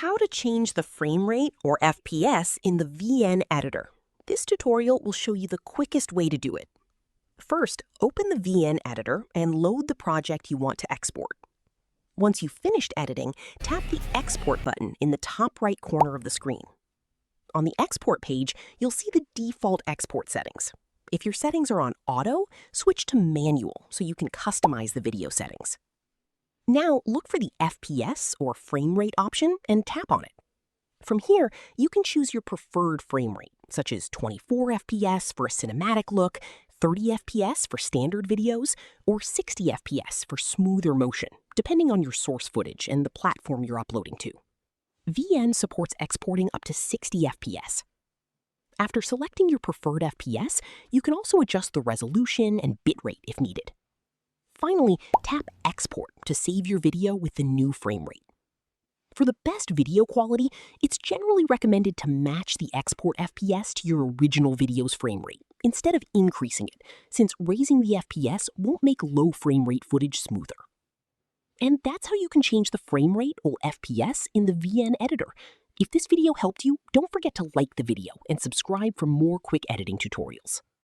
How to change the frame rate, or FPS, in the VN editor. This tutorial will show you the quickest way to do it. First, open the VN editor and load the project you want to export. Once you've finished editing, tap the Export button in the top right corner of the screen. On the Export page, you'll see the default export settings. If your settings are on Auto, switch to Manual so you can customize the video settings. Now, look for the FPS, or frame rate option, and tap on it. From here, you can choose your preferred frame rate, such as 24 FPS for a cinematic look, 30 FPS for standard videos, or 60 FPS for smoother motion, depending on your source footage and the platform you're uploading to. VN supports exporting up to 60 FPS. After selecting your preferred FPS, you can also adjust the resolution and bitrate if needed. Finally, tap Export to save your video with the new frame rate. For the best video quality, it's generally recommended to match the export FPS to your original video's frame rate, instead of increasing it, since raising the FPS won't make low frame rate footage smoother. And that's how you can change the frame rate, or FPS, in the VN editor. If this video helped you, don't forget to like the video and subscribe for more quick editing tutorials.